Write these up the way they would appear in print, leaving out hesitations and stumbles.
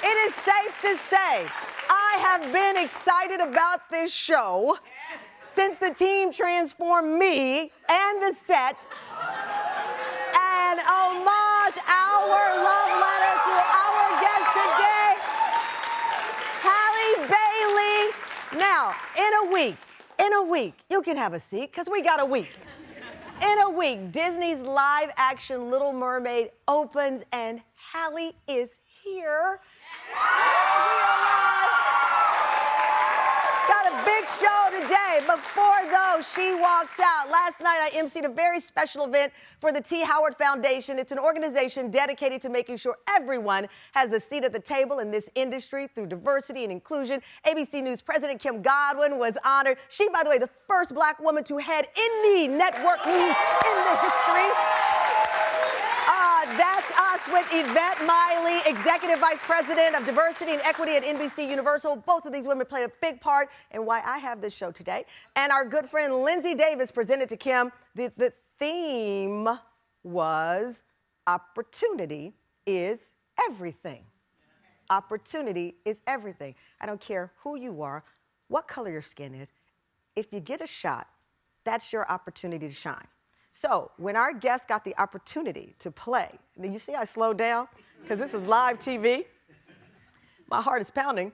It is safe to say I have been excited about this show since the team transformed me and the set and homage our love letter to our guest today, Halle Bailey. Now, in a week, you can have a seat because we got a week. In a week, Disney's live-action Little Mermaid opens and Halle is here. Got a big show today. Before, though, she walks out. Last night, I emceed a very special event for the T. Howard Foundation. It's an organization dedicated to making sure everyone has a seat at the table in this industry through diversity and inclusion. ABC News President Kim Godwin was honored. She, by the way, the first Black woman to head any network news in the history. That's us with Yvette Miley, Executive Vice President of Diversity and Equity at NBC Universal. Both of these women played a big part in why I have this show today. And our good friend Lindsay Davis presented to Kim. The theme was opportunity is everything. Opportunity is everything. I don't care who you are, what color your skin is. If you get a shot, that's your opportunity to shine. So when our guest got the opportunity to play, you see I slowed down? Because this is live TV. My heart is pounding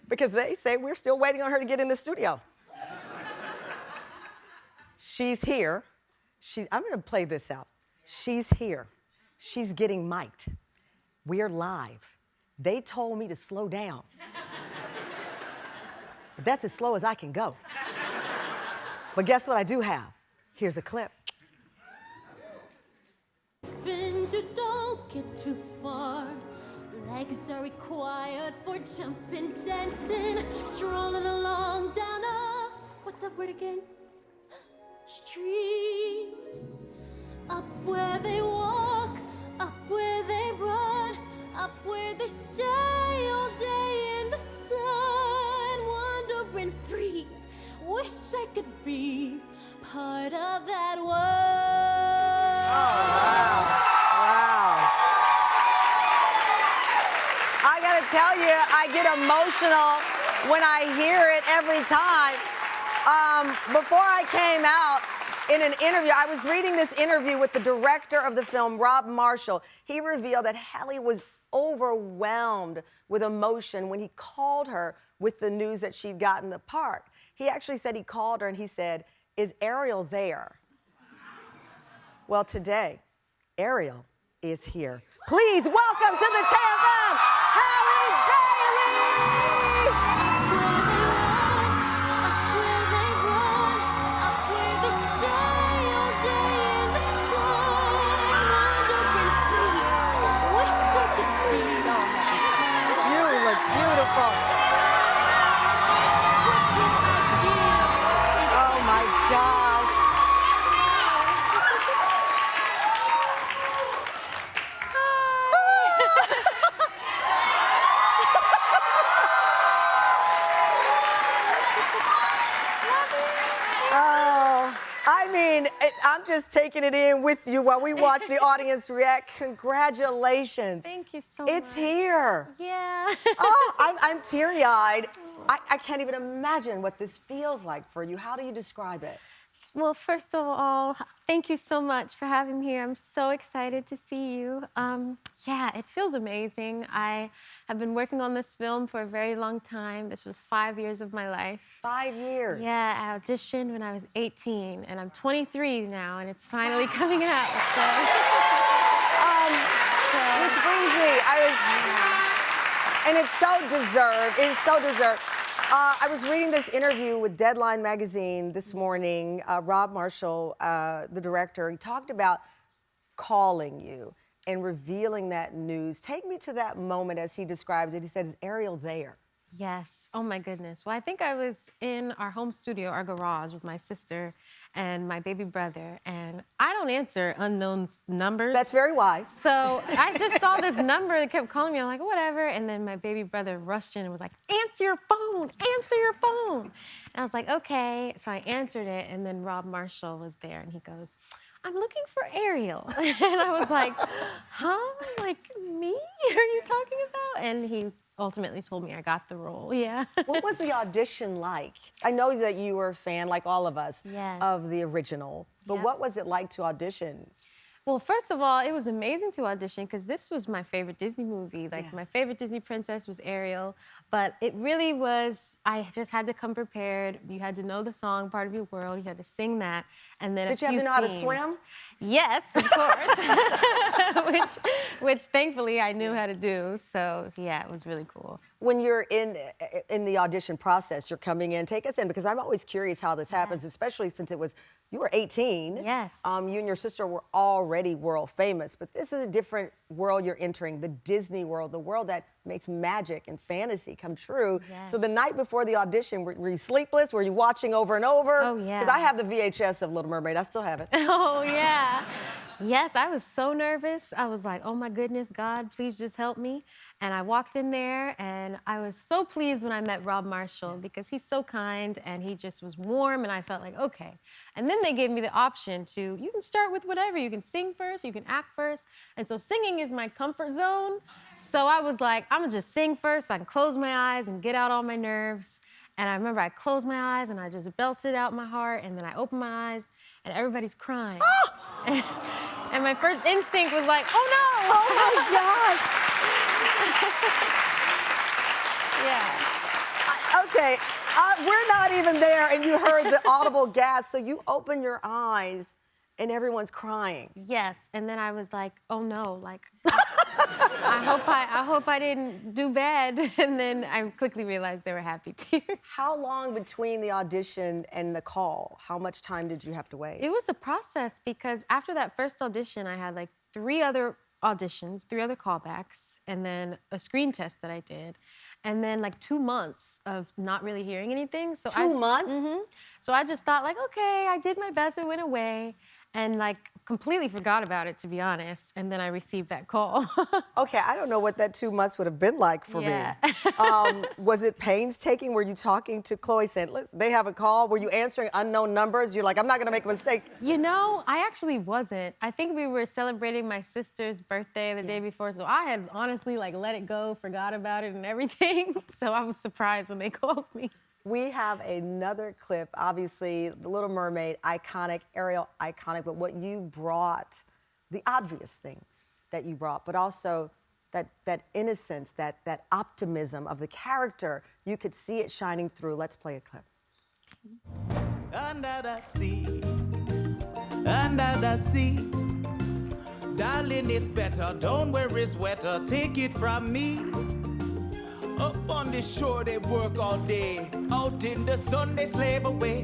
because they say we're still waiting on her to get in the studio. She's here. I'm going to play this out. She's here. She's getting mic'd. We're live. They told me to slow down. But that's as slow as I can go. But guess what I do have? Here's a clip. Friends, you don't get too far. Legs are required for jumping, dancing, strolling along down a, what's that word again? Street. Up where they walk, up where they run, up where they stay all day in the sun, wandering free. Wish I could be part of that world. Oh, wow. Wow. I gotta tell you, I get emotional when I hear it every time. Before I came out in an interview, I was reading this interview with the director of the film, Rob Marshall. He revealed that Halle was overwhelmed with emotion when he called her with the news that she'd gotten the part. He actually said he called her and he said, "Is Ariel there?" Well, today, Ariel is here. Please welcome to the TFM, Halle Bailey! Up where they run, up where they stay all day in the sun, wandering free. Wish I could be. You look beautiful. Oh my gosh. I'm just taking it in with you while we watch the audience react. Congratulations. Thank you so much. It's here. Yeah. Oh, I'm teary-eyed. I can't even imagine what this feels like for you. How do you describe it? Well, first of all, thank you so much for having me here. I'm so excited to see you. Yeah, it feels amazing. I have been working on this film for a very long time. This was 5 years of my life. 5 years? Yeah, I auditioned when I was 18, and I'm 23 now, and it's finally coming out. So. Which brings me, and it's so deserved. It is so deserved. I was reading this interview with Deadline magazine this morning. Rob Marshall, the director, he talked about calling you and revealing that news. Take me to that moment as he describes it. He said, "Is Ariel there?" Yes. Oh, my goodness. Well, I think I was in our home studio, our garage, with my sister and my baby brother, and I don't answer unknown numbers. That's very wise. So I just saw this number that kept calling me. I'm like, whatever. And then my baby brother rushed in and was like, "Answer your phone, answer your phone." And I was like, okay. So I answered it, and then Rob Marshall was there, and he goes, "I'm looking for Ariel." And I was like, huh? Like, me? Are you talking about? And he ultimately told me I got the role. Yeah. What was the audition like? I know that you were a fan, like all of us, Yes. of the original. But Yep. what was it like to audition? Well, first of all, it was amazing to audition because this was my favorite Disney movie. Like, Yeah. my favorite Disney princess was Ariel, but it really was, I just had to come prepared. You had to know the song, Part of Your World. You had to sing that. And then Did you have to know how to swim? Yes, of course. which thankfully I knew how to do. So yeah, it was really cool. When you're in the audition process, you're coming in, take us in, because I'm always curious how this happens, especially since you were 18. Yes. You and your sister were already world famous, but this is a different world you're entering, the Disney world, the world that makes magic and fantasy come true. Yes. So the night before the audition, were you sleepless? Were you watching over and over? Oh, yeah. Because I have the VHS of Little Mermaid. I still have it. Oh, yeah. Yes, I was so nervous. I was like, oh my goodness, God, please just help me. And I walked in there and I was so pleased when I met Rob Marshall because he's so kind and he just was warm and I felt like, okay. And then they gave me the option you can start with whatever. You can sing first, you can act first. And so singing is my comfort zone. So I was like, I'm gonna just sing first. So I can close my eyes and get out all my nerves. And I remember I closed my eyes and I just belted out my heart and then I opened my eyes and everybody's crying. And my first instinct was like, oh no! Oh my gosh! Yeah. Okay, we're not even there, and you heard the audible gasp, so you open your eyes, and everyone's crying. Yes, and then I was like, oh no, like, I hope I didn't do bad. And then I quickly realized they were happy tears. How long between the audition and the call? How much time did you have to wait? It was a process because after that first audition, I had like 3 other auditions, 3 other callbacks, and then a screen test that I did. And then like 2 months of not really hearing anything. So 2 months? Mm-hmm. So I just thought like, okay, I did my best, it went away. And like completely forgot about it, to be honest. And then I received that call. Okay, I don't know what that 2 months would have been like for Yeah. me. Was it painstaking? Were you talking to Chloe saying, listen, they have a call? Were you answering unknown numbers? You're like, I'm not gonna make a mistake. You know, I actually wasn't. I think we were celebrating my sister's birthday the day before, so I had honestly like let it go, forgot about it and everything. So I was surprised when they called me. We have another clip, obviously, The Little Mermaid, iconic, Ariel, iconic, but what you brought, the obvious things that you brought, but also that innocence, that optimism of the character, you could see it shining through. Let's play a clip. Under the sea, darling, it's better, don't worry, it's wetter, take it from me. Up on the shore they work all day, out in the sun they slave away,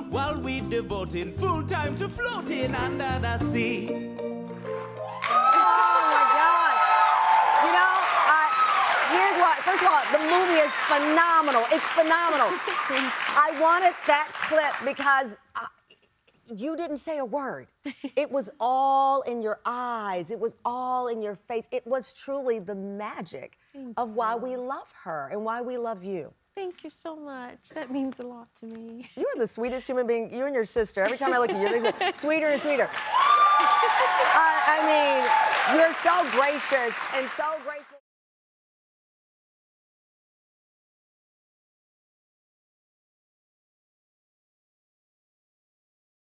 while we devoting full time to floating under the sea. Oh my God. You know, here's what, first of all, the movie is phenomenal. It's phenomenal. I wanted that clip because you didn't say a word. It was all in your eyes. It was all in your face. It was truly the magic of why we love her and why we love you. Thank you so much. That means a lot to me. You are the sweetest human being. You and your sister. Every time I look at you, you're like, sweeter and sweeter. I mean, you're so gracious and so gracious.